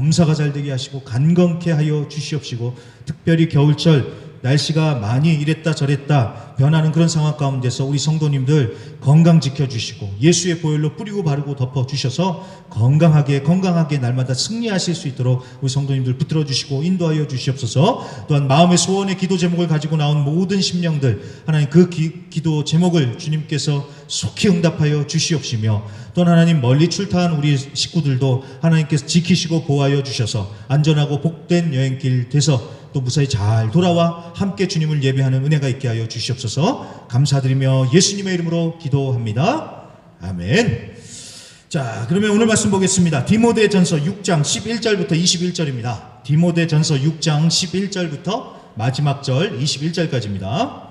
범사가 잘 되게 하시고 간건케 하여 주시옵시고, 특별히 겨울철 날씨가 많이 이랬다 저랬다 변하는 그런 상황 가운데서 우리 성도님들 건강 지켜주시고 예수의 보혈로 뿌리고 바르고 덮어주셔서 건강하게 날마다 승리하실 수 있도록 우리 성도님들 붙들어 주시고 인도하여 주시옵소서. 또한 마음의 소원의 기도 제목을 가지고 나온 모든 심령들, 하나님 그 기도 제목을 주님께서 속히 응답하여 주시옵시며, 또한 하나님 멀리 출타한 우리 식구들도 하나님께서 지키시고 보호하여 주셔서 안전하고 복된 여행길 돼서 또 무사히 잘 돌아와 함께 주님을 예배하는 은혜가 있게 하여 주시옵소서. 감사드리며 예수님의 이름으로 기도합니다. 아멘. 자, 그러면 오늘 말씀 보겠습니다. 디모데전서 6장 11절부터 21절입니다. 디모데전서 6장 11절부터 마지막 절 21절까지입니다.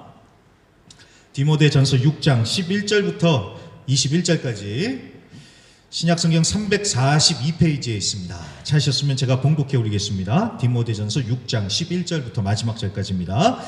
디모데전서 6장 11절부터 21절까지 신약성경 342페이지에 있습니다. 찾으셨으면 제가 봉독해 올리겠습니다. 디모데전서 6장 11절부터 마지막 절까지입니다.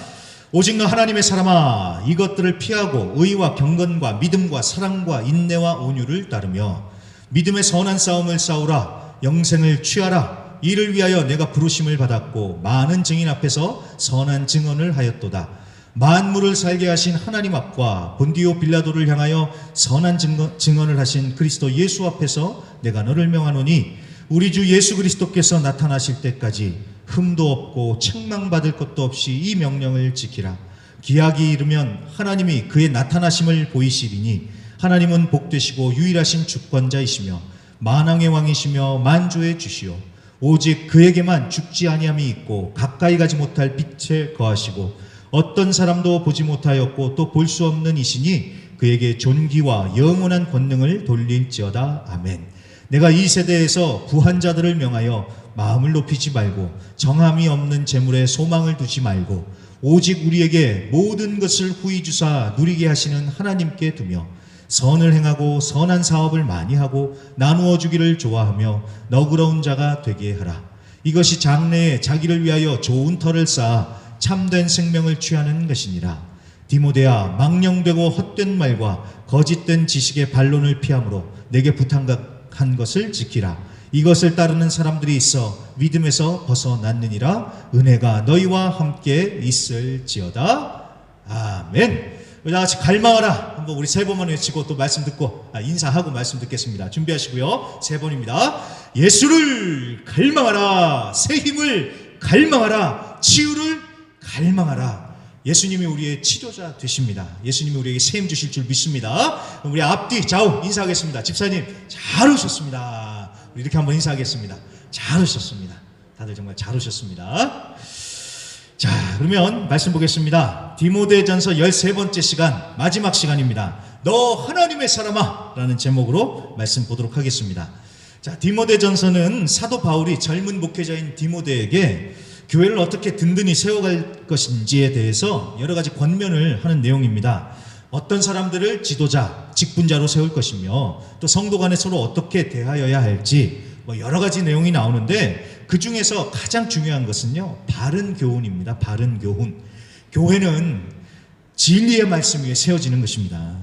오직 너 하나님의 사람아, 이것들을 피하고 의와 경건과 믿음과 사랑과 인내와 온유를 따르며 믿음의 선한 싸움을 싸우라. 영생을 취하라. 이를 위하여 내가 부르심을 받았고 많은 증인 앞에서 선한 증언을 하였도다. 만물을 살게 하신 하나님 앞과 본디오 빌라도를 향하여 선한 증언을 하신 그리스도 예수 앞에서 내가 너를 명하노니, 우리 주 예수 그리스도께서 나타나실 때까지 흠도 없고 책망받을 것도 없이 이 명령을 지키라. 기약이 이르면 하나님이 그의 나타나심을 보이시리니, 하나님은 복되시고 유일하신 주권자이시며 만왕의 왕이시며 만주의 주시오. 오직 그에게만 죽지 아니함이 있고 가까이 가지 못할 빛에 거하시고 어떤 사람도 보지 못하였고 또 볼 수 없는 이시니 그에게 존귀와 영원한 권능을 돌릴지어다. 아멘. 내가 이 세대에서 부한 자들을 명하여 마음을 높이지 말고 정함이 없는 재물에 소망을 두지 말고 오직 우리에게 모든 것을 후히 주사 누리게 하시는 하나님께 두며 선을 행하고 선한 사업을 많이 하고 나누어 주기를 좋아하며 너그러운 자가 되게 하라. 이것이 장래에 자기를 위하여 좋은 터를 쌓아 참된 생명을 취하는 것이니라. 디모데야, 망령되고 헛된 말과 거짓된 지식의 반론을 피함으로 내게 부탁한 것을 지키라. 이것을 따르는 사람들이 있어 믿음에서 벗어났느니라. 은혜가 너희와 함께 있을지어다. 아멘. 우리 다 같이 갈망하라 한번 우리 세 번만 외치고 또 말씀 듣고 인사하고 말씀 듣겠습니다. 준비하시고요. 세 번입니다. 예수를 갈망하라. 새 힘을 갈망하라. 치유를 갈망하라. 예수님이 우리의 치료자 되십니다. 예수님이 우리에게 새 힘 주실 줄 믿습니다. 그럼 우리 앞뒤 좌우 인사하겠습니다. 집사님 잘 오셨습니다. 우리 이렇게 한번 인사하겠습니다. 잘 오셨습니다. 다들 정말 잘 오셨습니다. 자, 그러면 말씀 보겠습니다. 디모데전서 13번째 시간, 마지막 시간입니다. 너 하나님의 사람아 라는 제목으로 말씀 보도록 하겠습니다. 자, 디모데전서는 사도 바울이 젊은 목회자인 디모데에게 교회를 어떻게 든든히 세워갈 것인지에 대해서 여러 가지 권면을 하는 내용입니다. 어떤 사람들을 지도자, 직분자로 세울 것이며 또 성도 간에 서로 어떻게 대하여야 할지 여러 가지 내용이 나오는데 그 중에서 가장 중요한 것은요, 바른 교훈입니다. 바른 교훈. 교회는 진리의 말씀 위에 세워지는 것입니다.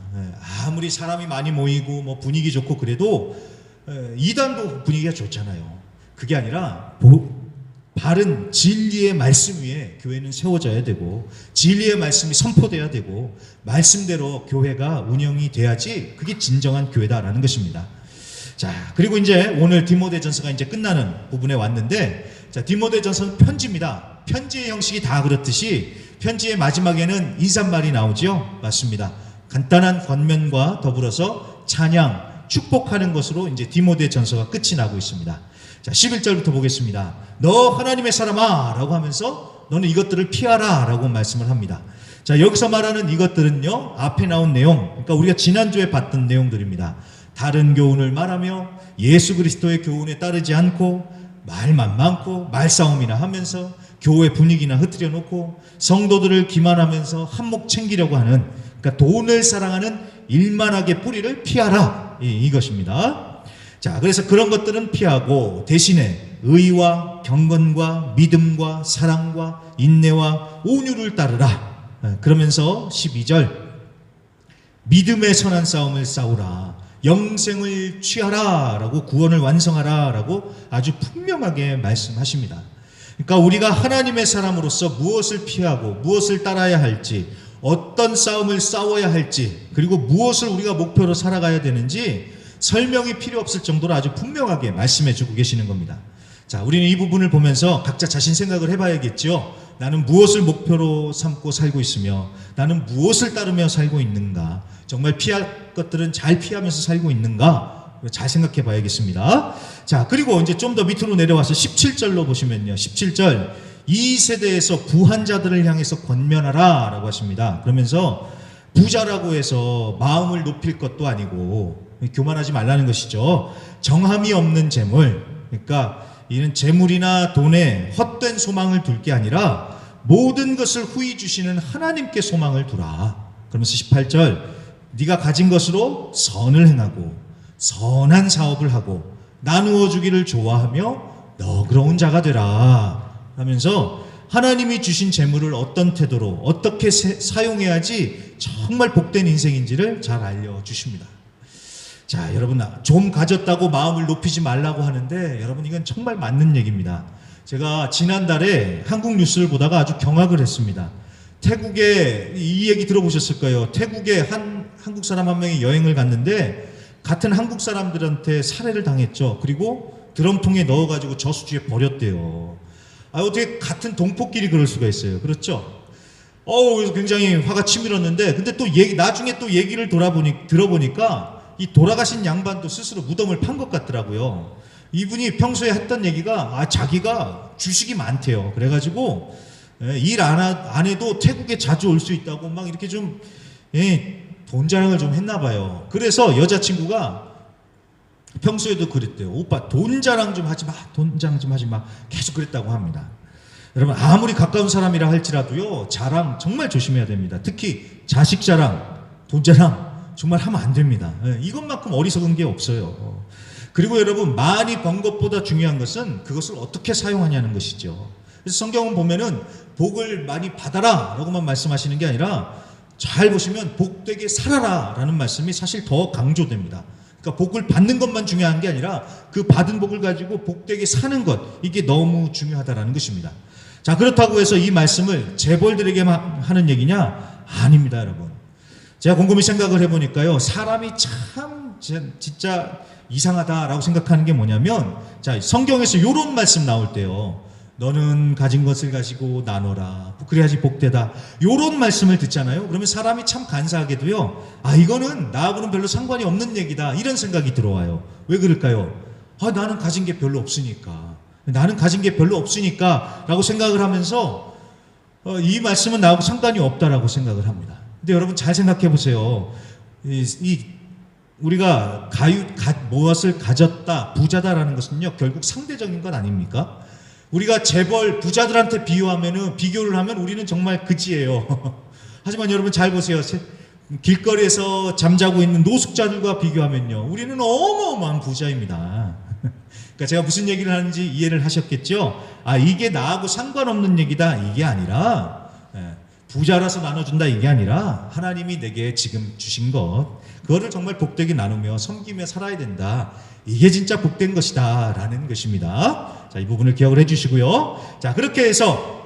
아무리 사람이 많이 모이고 분위기 좋고 그래도 이단도 분위기가 좋잖아요. 그게 아니라 바른 진리의 말씀 위에 교회는 세워져야 되고 진리의 말씀이 선포돼야 되고 말씀대로 교회가 운영이 돼야지 그게 진정한 교회다라는 것입니다. 자, 그리고 이제 오늘 디모데전서가 이제 끝나는 부분에 왔는데, 자, 디모데전서는 편지입니다. 편지의 형식이 다 그렇듯이 편지의 마지막에는 인사말이 나오죠. 맞습니다. 간단한 권면과 더불어서 찬양, 축복하는 것으로 이제 디모데전서가 끝이 나고 있습니다. 자, 11절부터 보겠습니다. 너 하나님의 사람아 라고 하면서 너는 이것들을 피하라 라고 말씀을 합니다. 자, 여기서 말하는 이것들은요, 앞에 나온 내용, 그러니까 우리가 지난주에 봤던 내용들입니다. 다른 교훈을 말하며 예수 그리스도의 교훈에 따르지 않고 말만 많고 말싸움이나 하면서 교회 분위기나 흐트려 놓고 성도들을 기만하면서 한몫 챙기려고 하는, 그러니까 돈을 사랑하는 일만하게 뿌리를 피하라, 이것입니다. 자, 그래서 그런 것들은 피하고 대신에 의와 경건과 믿음과 사랑과 인내와 온유를 따르라. 그러면서 12절 믿음의 선한 싸움을 싸우라. 영생을 취하라라고, 구원을 완성하라라고 아주 분명하게 말씀하십니다. 그러니까 우리가 하나님의 사람으로서 무엇을 피하고 무엇을 따라야 할지, 어떤 싸움을 싸워야 할지, 그리고 무엇을 우리가 목표로 살아가야 되는지 설명이 필요 없을 정도로 아주 분명하게 말씀해 주고 계시는 겁니다. 자, 우리는 이 부분을 보면서 각자 자신 생각을 해봐야겠죠. 나는 무엇을 목표로 삼고 살고 있으며 나는 무엇을 따르며 살고 있는가, 정말 피할 것들은 잘 피하면서 살고 있는가, 잘 생각해 봐야겠습니다. 자, 그리고 이제 좀 더 밑으로 내려와서 17절로 보시면요, 17절, 이 세대에서 부한 자들을 향해서 권면하라 라고 하십니다. 그러면서 부자라고 해서 마음을 높일 것도 아니고 교만하지 말라는 것이죠. 정함이 없는 재물, 그러니까 이는 재물이나 돈에 헛된 소망을 둘 게 아니라 모든 것을 후히 주시는 하나님께 소망을 두라. 그러면서 18절, 네가 가진 것으로 선을 행하고 선한 사업을 하고 나누어 주기를 좋아하며 너그러운 자가 되라 하면서 하나님이 주신 재물을 어떤 태도로 어떻게 사용해야지 정말 복된 인생인지를 잘 알려주십니다. 자, 여러분, 좀 가졌다고 마음을 높이지 말라고 하는데 여러분, 이건 정말 맞는 얘기입니다. 제가 지난달에 한국 뉴스를 보다가 아주 경악을 했습니다. 태국에, 이 얘기 들어보셨을 거예요. 태국에 한국 사람 한 명이 여행을 갔는데 같은 한국 사람들한테 살해를 당했죠. 그리고 드럼통에 넣어가지고 저수지에 버렸대요. 어떻게 같은 동포끼리 그럴 수가 있어요. 그렇죠? 그래서 굉장히 화가 치밀었는데, 근데 또 나중에 또 얘기를 들어보니까 이 돌아가신 양반도 스스로 무덤을 판 것 같더라고요. 이분이 평소에 했던 얘기가 자기가 주식이 많대요. 그래가지고 일 안 해도 태국에 자주 올 수 있다고 막 이렇게 좀 돈 자랑을 좀 했나 봐요. 그래서 여자친구가 평소에도 그랬대요. 오빠 돈 자랑 좀 하지 마, 돈 자랑 좀 하지 마, 계속 그랬다고 합니다. 여러분, 아무리 가까운 사람이라 할지라도요, 자랑 정말 조심해야 됩니다. 특히 자식 자랑, 돈 자랑 정말 하면 안 됩니다. 이것만큼 어리석은 게 없어요. 그리고 여러분, 많이 번 것보다 중요한 것은 그것을 어떻게 사용하냐는 것이죠. 그래서 성경은 보면은 복을 많이 받아라 라고만 말씀하시는 게 아니라 잘 보시면 복되게 살아라 라는 말씀이 사실 더 강조됩니다. 그러니까 복을 받는 것만 중요한 게 아니라 그 받은 복을 가지고 복되게 사는 것, 이게 너무 중요하다라는 것입니다. 자, 그렇다고 해서 이 말씀을 재벌들에게만 하는 얘기냐? 아닙니다, 여러분. 제가 곰곰이 생각을 해보니까요, 사람이 참 진짜 이상하다라고 생각하는 게 뭐냐면, 자, 성경에서 이런 말씀 나올 때요, 너는 가진 것을 가지고 나눠라, 그래야지 복되다, 이런 말씀을 듣잖아요. 그러면 사람이 참 간사하게도요, 이거는 나하고는 별로 상관이 없는 얘기다, 이런 생각이 들어와요. 왜 그럴까요? 나는 가진 게 별로 없으니까, 나는 가진 게 별로 없으니까 라고 생각을 하면서 이 말씀은 나하고 상관이 없다라고 생각을 합니다. 근데 여러분, 잘 생각해 보세요. 우리가 무엇을 가졌다, 부자다라는 것은요, 결국 상대적인 것 아닙니까? 우리가 재벌 부자들한테 비교를 하면 우리는 정말 그지예요. 하지만 여러분, 잘 보세요. 길거리에서 잠자고 있는 노숙자들과 비교하면요, 우리는 어마어마한 부자입니다. 그러니까 제가 무슨 얘기를 하는지 이해를 하셨겠죠? 이게 나하고 상관없는 얘기다, 이게 아니라, 부자라서 나눠준다, 이게 아니라 하나님이 내게 지금 주신 것, 그거를 정말 복되게 나누며 섬기며 살아야 된다, 이게 진짜 복된 것이다 라는 것입니다. 자, 이 부분을 기억을 해주시고요. 자, 그렇게 해서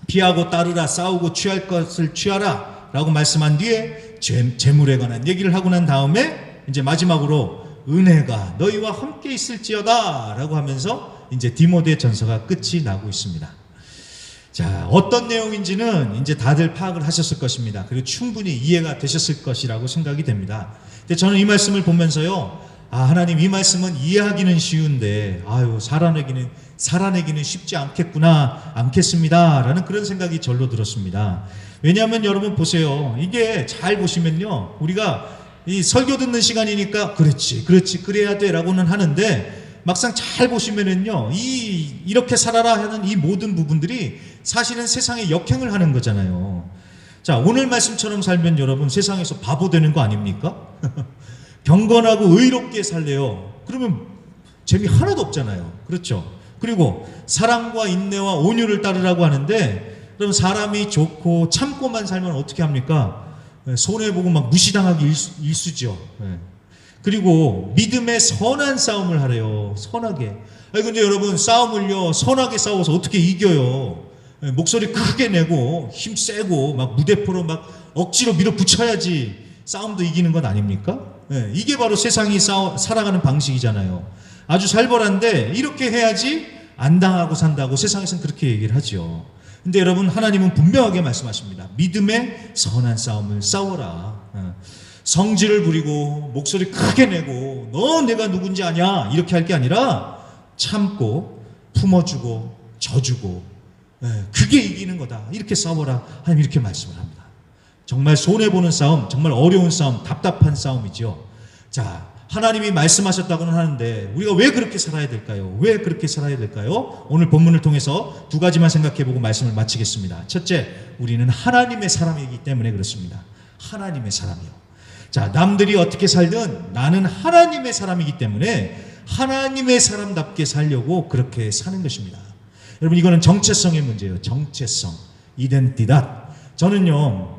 피하고 따르라, 싸우고 취할 것을 취하라 라고 말씀한 뒤에 재물에 관한 얘기를 하고 난 다음에 이제 마지막으로 은혜가 너희와 함께 있을지어다 라고 하면서 이제 디모데 전서가 끝이 나고 있습니다. 자, 어떤 내용인지는 이제 다들 파악을 하셨을 것입니다. 그리고 충분히 이해가 되셨을 것이라고 생각이 됩니다. 근데 저는 이 말씀을 보면서요, 하나님, 이 말씀은 이해하기는 쉬운데 살아내기는 쉽지 않겠습니다 라는 그런 생각이 절로 들었습니다. 왜냐하면 여러분 보세요, 이게 잘 보시면요, 우리가 이 설교 듣는 시간이니까 그렇지 그래야 돼 라고는 하는데, 막상 잘 보시면은요, 이렇게 살아라 하는 이 모든 부분들이 사실은 세상에 역행을 하는 거잖아요. 자, 오늘 말씀처럼 살면 여러분, 세상에서 바보 되는 거 아닙니까? 경건하고 의롭게 살래요. 그러면 재미 하나도 없잖아요. 그렇죠? 그리고 사랑과 인내와 온유를 따르라고 하는데, 그럼 사람이 좋고 참고만 살면 어떻게 합니까? 손해보고 막 무시당하기 일쑤죠. 그리고 믿음의 선한 싸움을 하래요. 선하게. 아니 근데 여러분 싸움을요 선하게 싸워서 어떻게 이겨요? 목소리 크게 내고 힘 세고 막 무대포로 막 억지로 밀어붙여야지 싸움도 이기는 건 아닙니까? 이게 바로 세상이 살아가는 방식이잖아요. 아주 살벌한데 이렇게 해야지 안 당하고 산다고 세상에서는 그렇게 얘기를 하죠. 근데 여러분 하나님은 분명하게 말씀하십니다. 믿음의 선한 싸움을 싸워라. 성질을 부리고 목소리 크게 내고 너 내가 누군지 아냐 이렇게 할 게 아니라 참고 품어주고 져주고 그게 이기는 거다. 이렇게 싸워라. 하나님 이렇게 말씀을 합니다. 정말 손해보는 싸움, 정말 어려운 싸움, 답답한 싸움이죠. 자, 하나님이 말씀하셨다고는 하는데 우리가 왜 그렇게 살아야 될까요? 왜 그렇게 살아야 될까요? 오늘 본문을 통해서 두 가지만 생각해보고 말씀을 마치겠습니다. 첫째, 우리는 하나님의 사람이기 때문에 그렇습니다. 하나님의 사람이요. 자, 남들이 어떻게 살든 나는 하나님의 사람이기 때문에 하나님의 사람답게 살려고 그렇게 사는 것입니다. 여러분 이거는 정체성의 문제예요. 정체성, 이덴티닷. 저는요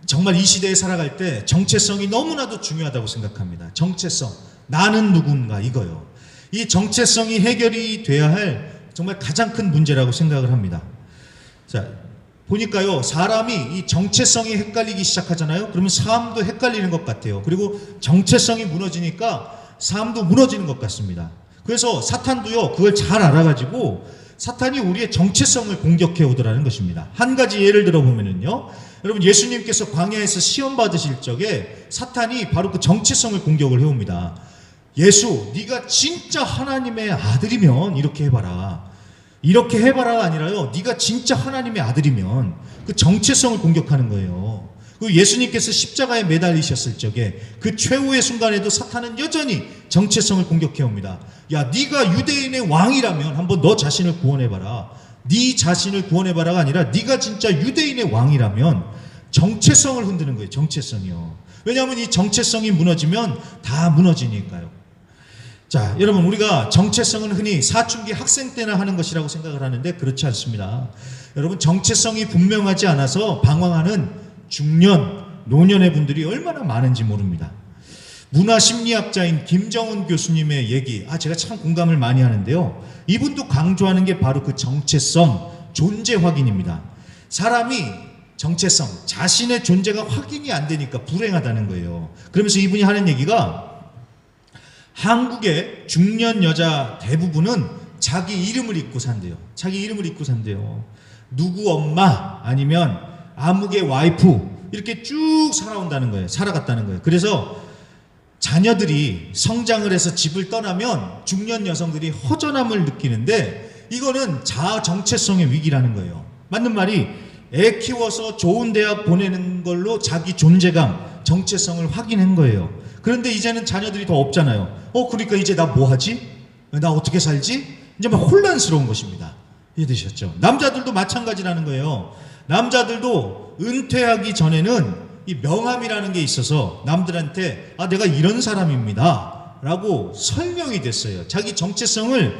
정말 이 시대에 살아갈 때 정체성이 너무나도 중요하다고 생각합니다. 정체성, 나는 누군가 이거요. 이 정체성이 해결이 돼야 할 정말 가장 큰 문제라고 생각을 합니다. 자, 보니까요 사람이 이 정체성이 헷갈리기 시작하잖아요. 그러면 삶도 헷갈리는 것 같아요. 그리고 정체성이 무너지니까 삶도 무너지는 것 같습니다. 그래서 사탄도요 그걸 잘 알아가지고 사탄이 우리의 정체성을 공격해 오더라는 것입니다. 한 가지 예를 들어보면요, 여러분 예수님께서 광야에서 시험 받으실 적에 사탄이 바로 그 정체성을 공격을 해옵니다. 예수, 네가 진짜 하나님의 아들이면 이렇게 해봐라. 이렇게 해봐라가 아니라요, 네가 진짜 하나님의 아들이면 그 정체성을 공격하는 거예요. 그 예수님께서 십자가에 매달리셨을 적에 그 최후의 순간에도 사탄은 여전히 정체성을 공격해 옵니다. 야, 네가 유대인의 왕이라면 한번 너 자신을 구원해봐라. 네 자신을 구원해봐라가 아니라 네가 진짜 유대인의 왕이라면 정체성을 흔드는 거예요. 정체성이요. 왜냐하면 이 정체성이 무너지면 다 무너지니까요. 자, 여러분 우리가 정체성은 흔히 사춘기 학생 때나 하는 것이라고 생각을 하는데 그렇지 않습니다. 여러분 정체성이 분명하지 않아서 방황하는 중년, 노년의 분들이 얼마나 많은지 모릅니다. 문화심리학자인 김정은 교수님의 얘기, 제가 참 공감을 많이 하는데요. 이분도 강조하는 게 바로 그 정체성, 존재 확인입니다. 사람이 정체성, 자신의 존재가 확인이 안 되니까 불행하다는 거예요. 그러면서 이분이 하는 얘기가 한국의 중년 여자 대부분은 자기 이름을 잊고 산대요. 자기 이름을 잊고 산대요. 누구 엄마 아니면 아무개 와이프 이렇게 쭉 살아온다는 거예요. 살아갔다는 거예요. 그래서 자녀들이 성장을 해서 집을 떠나면 중년 여성들이 허전함을 느끼는데 이거는 자아 정체성의 위기라는 거예요. 맞는 말이 애 키워서 좋은 대학 보내는 걸로 자기 존재감, 정체성을 확인한 거예요. 그런데 이제는 자녀들이 더 없잖아요. 그러니까 이제 나 뭐 하지? 나 어떻게 살지? 이제 막 혼란스러운 것입니다. 이해되셨죠? 남자들도 마찬가지라는 거예요. 남자들도 은퇴하기 전에는 이 명함이라는 게 있어서 남들한테 내가 이런 사람입니다 라고 설명이 됐어요. 자기 정체성을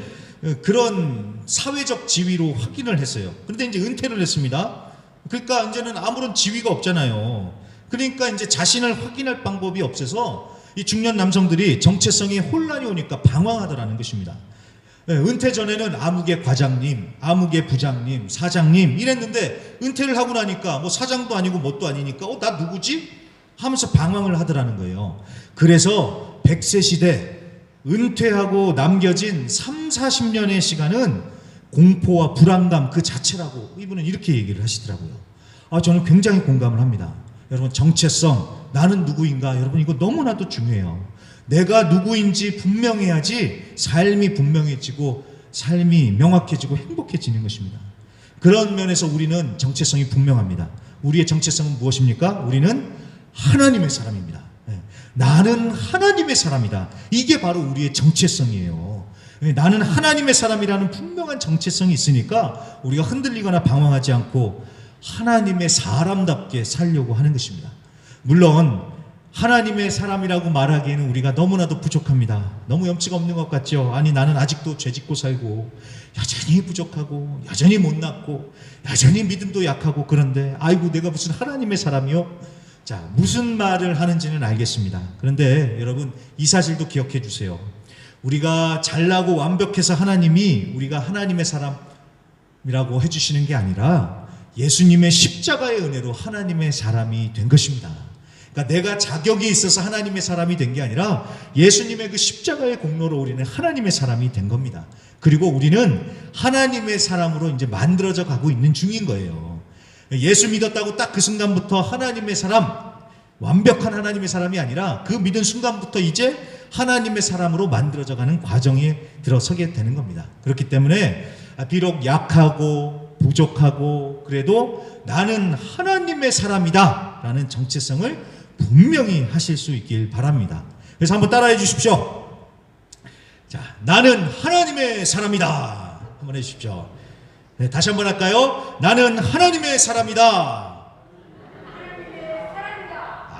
그런 사회적 지위로 확인을 했어요. 그런데 이제 은퇴를 했습니다. 그러니까 이제는 아무런 지위가 없잖아요. 그러니까 이제 자신을 확인할 방법이 없어서 이 중년 남성들이 정체성에 혼란이 오니까 방황하더라는 것입니다. 은퇴 전에는 아무개 과장님, 아무개 부장님, 사장님 이랬는데 은퇴를 하고 나니까 뭐 사장도 아니고 뭣도 아니니까 나 누구지? 하면서 방황을 하더라는 거예요. 그래서 100세 시대 은퇴하고 남겨진 3, 40년의 시간은 공포와 불안감 그 자체라고 이분은 이렇게 얘기를 하시더라고요. 저는 굉장히 공감을 합니다. 여러분 정체성, 나는 누구인가? 여러분 이거 너무나도 중요해요. 내가 누구인지 분명해야지 삶이 분명해지고 삶이 명확해지고 행복해지는 것입니다. 그런 면에서 우리는 정체성이 분명합니다. 우리의 정체성은 무엇입니까? 우리는 하나님의 사람입니다. 나는 하나님의 사람이다. 이게 바로 우리의 정체성이에요. 나는 하나님의 사람이라는 분명한 정체성이 있으니까 우리가 흔들리거나 방황하지 않고 하나님의 사람답게 살려고 하는 것입니다. 물론 하나님의 사람이라고 말하기에는 우리가 너무나도 부족합니다. 너무 염치가 없는 것 같죠? 나는 아직도 죄짓고 살고 여전히 부족하고 여전히 못났고 여전히 믿음도 약하고 그런데 아이고 내가 무슨 하나님의 사람이요? 자, 무슨 말을 하는지는 알겠습니다. 그런데 여러분, 이 사실도 기억해 주세요. 우리가 잘나고 완벽해서 하나님이 우리가 하나님의 사람이라고 해주시는 게 아니라 예수님의 십자가의 은혜로 하나님의 사람이 된 것입니다. 그러니까 내가 자격이 있어서 하나님의 사람이 된 게 아니라 예수님의 그 십자가의 공로로 우리는 하나님의 사람이 된 겁니다. 그리고 우리는 하나님의 사람으로 이제 만들어져 가고 있는 중인 거예요. 예수 믿었다고 딱 그 순간부터 하나님의 사람, 완벽한 하나님의 사람이 아니라 그 믿은 순간부터 이제 하나님의 사람으로 만들어져 가는 과정에 들어서게 되는 겁니다. 그렇기 때문에 비록 약하고 부족하고 그래도 나는 하나님의 사람이다 라는 정체성을 분명히 하실 수 있길 바랍니다. 그래서 한번 따라해 주십시오. 자, 나는 하나님의 사람이다. 한번 해 주십시오. 네, 다시 한번 할까요? 나는 하나님의 사람이다.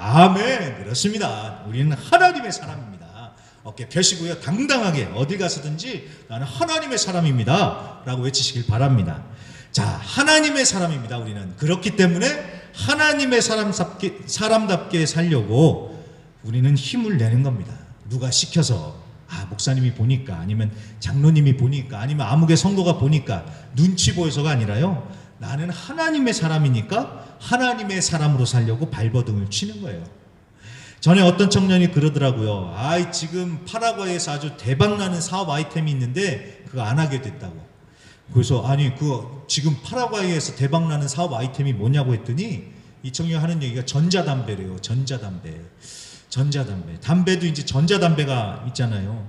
아멘. 그렇습니다. 우리는 하나님의 사람입니다. 어깨 펴시고요. 당당하게 어디 가서든지 나는 하나님의 사람입니다 라고 외치시길 바랍니다. 자, 하나님의 사람입니다. 우리는. 그렇기 때문에 하나님의 사람답게 살려고 우리는 힘을 내는 겁니다. 누가 시켜서, 목사님이 보니까, 아니면 장로님이 보니까, 아니면 아무개 성도가 보니까 눈치 보여서가 아니라요, 나는 하나님의 사람이니까 하나님의 사람으로 살려고 발버둥을 치는 거예요. 전에 어떤 청년이 그러더라고요. 지금 파라과이에서 아주 대박나는 사업 아이템이 있는데 그거 안 하게 됐다고. 그래서 지금 파라과이에서 대박나는 사업 아이템이 뭐냐고 했더니 이 청년이 하는 얘기가 전자담배래요. 전자담배. 담배도 이제 전자담배가 있잖아요.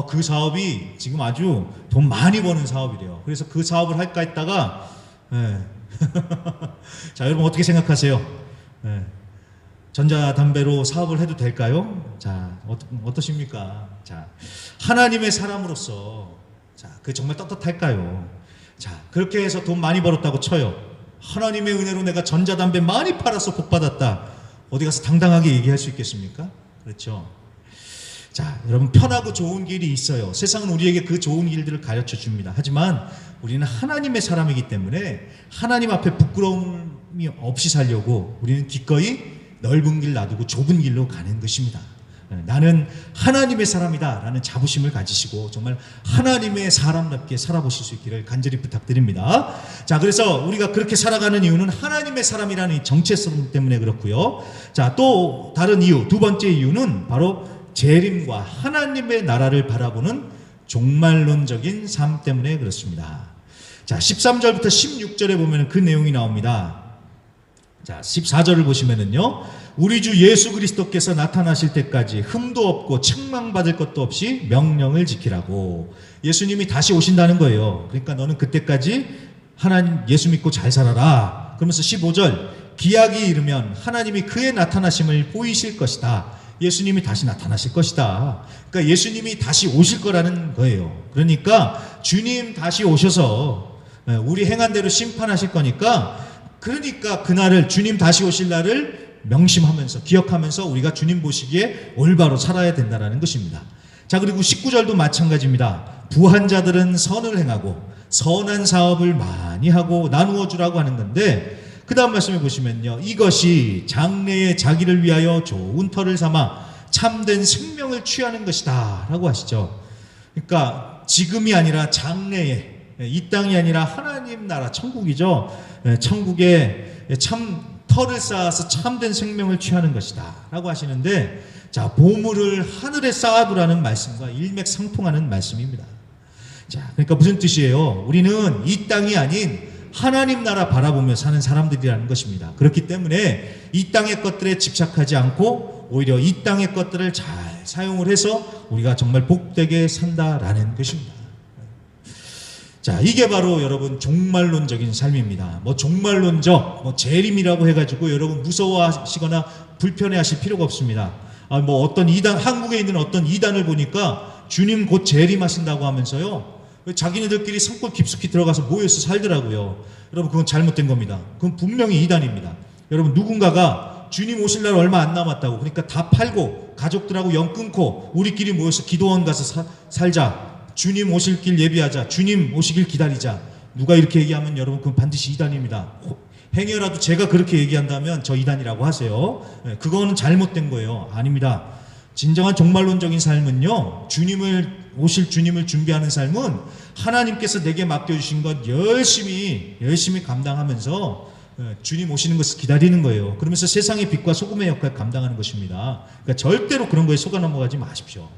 그 사업이 지금 아주 돈 많이 버는 사업이래요. 그래서 그 사업을 할까 했다가 자, 여러분 어떻게 생각하세요? 전자담배로 사업을 해도 될까요? 자, 어떠십니까? 자, 하나님의 사람으로서, 자, 그게 정말 떳떳할까요? 자, 그렇게 해서 돈 많이 벌었다고 쳐요. 하나님의 은혜로 내가 전자담배 많이 팔아서 복 받았다. 어디 가서 당당하게 얘기할 수 있겠습니까? 그렇죠. 자, 여러분, 편하고 좋은 길이 있어요. 세상은 우리에게 그 좋은 길들을 가르쳐 줍니다. 하지만 우리는 하나님의 사람이기 때문에 하나님 앞에 부끄러움이 없이 살려고 우리는 기꺼이 넓은 길 놔두고 좁은 길로 가는 것입니다. 나는 하나님의 사람이다 라는 자부심을 가지시고 정말 하나님의 사람답게 살아보실 수 있기를 간절히 부탁드립니다. 자, 그래서 우리가 그렇게 살아가는 이유는 하나님의 사람이라는 이 정체성 때문에 그렇고요. 자, 또 다른 이유, 두 번째 이유는 바로 재림과 하나님의 나라를 바라보는 종말론적인 삶 때문에 그렇습니다. 자, 13절부터 16절에 보면 그 내용이 나옵니다. 자, 14절을 보시면은요, 우리 주 예수 그리스도께서 나타나실 때까지 흠도 없고 책망받을 것도 없이 명령을 지키라고. 예수님이 다시 오신다는 거예요. 그러니까 너는 그때까지 하나님 예수 믿고 잘 살아라. 그러면서 15절, 기약이 이르면 하나님이 그의 나타나심을 보이실 것이다. 예수님이 다시 나타나실 것이다. 그러니까 예수님이 다시 오실 거라는 거예요. 그러니까 주님 다시 오셔서 우리 행한 대로 심판하실 거니까, 그러니까 그날을, 주님 다시 오실 날을 명심하면서, 기억하면서 우리가 주님 보시기에 올바로 살아야 된다는 것입니다. 자, 그리고 19절도 마찬가지입니다. 부한 자들은 선을 행하고 선한 사업을 많이 하고 나누어 주라고 하는 건데, 그 다음 말씀해 보시면요, 이것이 장래에 자기를 위하여 좋은 터를 삼아 참된 생명을 취하는 것이다 라고 하시죠. 그러니까 지금이 아니라 장래에, 이 땅이 아니라 하나님 나라, 천국이죠. 천국에 참 터를 쌓아서 참된 생명을 취하는 것이다 라고 하시는데, 자, 보물을 하늘에 쌓아두라는 말씀과 일맥상통하는 말씀입니다. 자, 그러니까 무슨 뜻이에요? 우리는 이 땅이 아닌 하나님 나라 바라보며 사는 사람들이라는 것입니다. 그렇기 때문에 이 땅의 것들에 집착하지 않고 오히려 이 땅의 것들을 잘 사용을 해서 우리가 정말 복되게 산다라는 것입니다. 자, 이게 바로 여러분 종말론적인 삶입니다. 종말론적, 재림이라고 해가지고 여러분 무서워하시거나 불편해하실 필요가 없습니다. 어떤 이단, 한국에 있는 어떤 이단을 보니까 주님 곧 재림하신다고 하면서요, 자기네들끼리 산골 깊숙이 들어가서 모여서 살더라고요. 여러분, 그건 잘못된 겁니다. 그건 분명히 이단입니다. 여러분, 누군가가 주님 오실 날 얼마 안 남았다고, 그러니까 다 팔고 가족들하고 연 끊고 우리끼리 모여서 기도원 가서 살자, 주님 오실 길 예비하자, 주님 오시길 기다리자, 누가 이렇게 얘기하면 여러분 그건 반드시 이단입니다. 행여라도 제가 그렇게 얘기한다면 저 이단이라고 하세요. 그거는 잘못된 거예요. 아닙니다. 진정한 종말론적인 삶은요, 오실 주님을 준비하는 삶은 하나님께서 내게 맡겨주신 것 열심히 감당하면서 주님 오시는 것을 기다리는 거예요. 그러면서 세상의 빛과 소금의 역할을 감당하는 것입니다. 그러니까 절대로 그런 거에 속아 넘어가지 마십시오.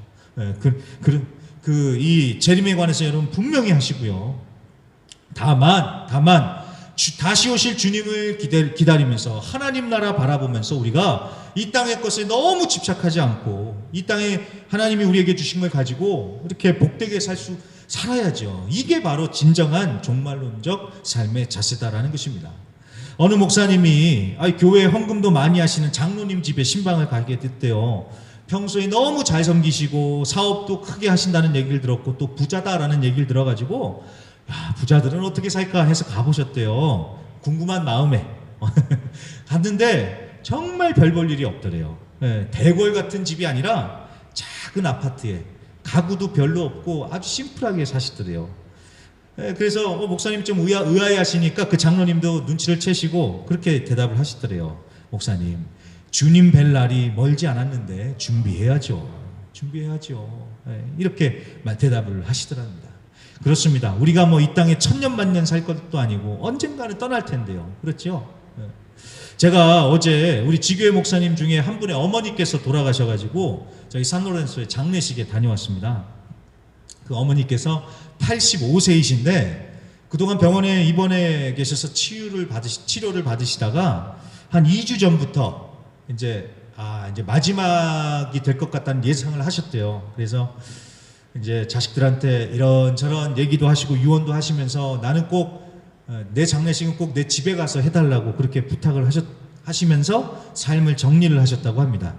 이 재림에 관해서 여러분 분명히 하시고요. 다만 다시 오실 주님을 기다리면서 하나님 나라 바라보면서 우리가 이 땅의 것에 너무 집착하지 않고 이 땅에 하나님이 우리에게 주신 걸 가지고 이렇게 복되게 살아야죠. 이게 바로 진정한 종말론적 삶의 자세다라는 것입니다. 어느 목사님이 교회 헌금도 많이 하시는 장로님 집에 신방을 가게 됐대요. 평소에 너무 잘 섬기시고 사업도 크게 하신다는 얘기를 들었고 또 부자다라는 얘기를 들어가지고 야, 부자들은 어떻게 살까 해서 가보셨대요. 궁금한 마음에 갔는데 정말 별 볼 일이 없더래요. 대궐 같은 집이 아니라 작은 아파트에 가구도 별로 없고 아주 심플하게 사시더래요. 그래서 목사님 좀 의아해 하시니까 그 장로님도 눈치를 채시고 그렇게 대답을 하시더래요. 목사님, 주님 뵐 날이 멀지 않았는데 준비해야죠. 이렇게 대답을 하시더랍니다. 그렇습니다. 우리가 이 땅에 천년만년 살 것도 아니고 언젠가는 떠날 텐데요. 그렇죠? 제가 어제 우리 지교회 목사님 중에 한 분의 어머니께서 돌아가셔가지고 저희 산로렌소의 장례식에 다녀왔습니다. 그 어머니께서 85세이신데 그동안 병원에 입원해 계셔서 치료를 받으시다가 한 2주 전부터 이제 마지막이 될 것 같다는 예상을 하셨대요. 그래서 이제 자식들한테 이런저런 얘기도 하시고 유언도 하시면서 나는 꼭 내 장례식은 꼭 내 집에 가서 해달라고 그렇게 부탁을 하시면서 삶을 정리를 하셨다고 합니다.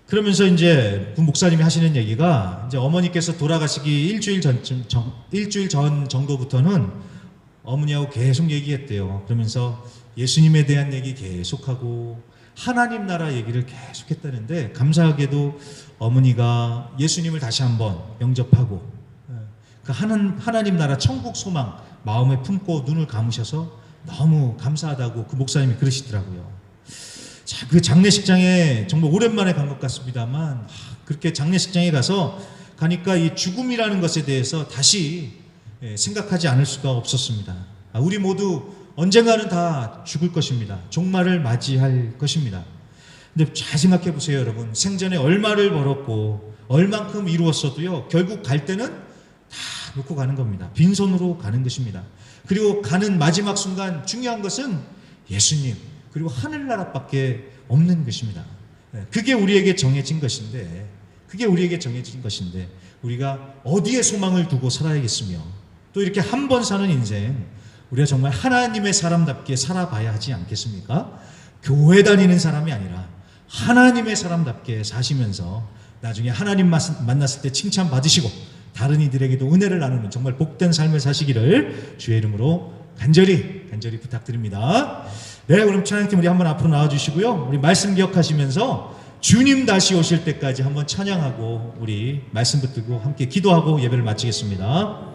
그러면서 이제 그 목사님이 하시는 얘기가 이제 어머니께서 돌아가시기 일주일 전 정도부터는 어머니하고 계속 얘기했대요. 그러면서 예수님에 대한 얘기 계속하고 하나님 나라 얘기를 계속했다는데 감사하게도 어머니가 예수님을 다시 한번 영접하고 그 하나님 나라 천국 소망 마음에 품고 눈을 감으셔서 너무 감사하다고 그 목사님이 그러시더라고요. 자, 그 장례식장에 정말 오랜만에 간 것 같습니다만 그렇게 장례식장에 가니까 이 죽음이라는 것에 대해서 다시 생각하지 않을 수가 없었습니다. 우리 모두 언젠가는 다 죽을 것입니다. 종말을 맞이할 것입니다. 근데 잘 생각해 보세요, 여러분. 생전에 얼마를 벌었고 얼만큼 이루었어도요, 결국 갈 때는 다 놓고 가는 겁니다. 빈손으로 가는 것입니다. 그리고 가는 마지막 순간 중요한 것은 예수님 그리고 하늘나라밖에 없는 것입니다. 그게 우리에게 정해진 것인데 우리가 어디에 소망을 두고 살아야겠으며 또 이렇게 한 번 사는 인생 우리가 정말 하나님의 사람답게 살아봐야 하지 않겠습니까? 교회 다니는 사람이 아니라 하나님의 사람답게 사시면서 나중에 하나님 만났을 때 칭찬받으시고 다른 이들에게도 은혜를 나누는 정말 복된 삶을 사시기를 주의 이름으로 간절히 부탁드립니다. 네, 그럼 찬양팀 우리 한번 앞으로 나와주시고요. 우리 말씀 기억하시면서 주님 다시 오실 때까지 한번 찬양하고 우리 말씀 붙들고 함께 기도하고 예배를 마치겠습니다.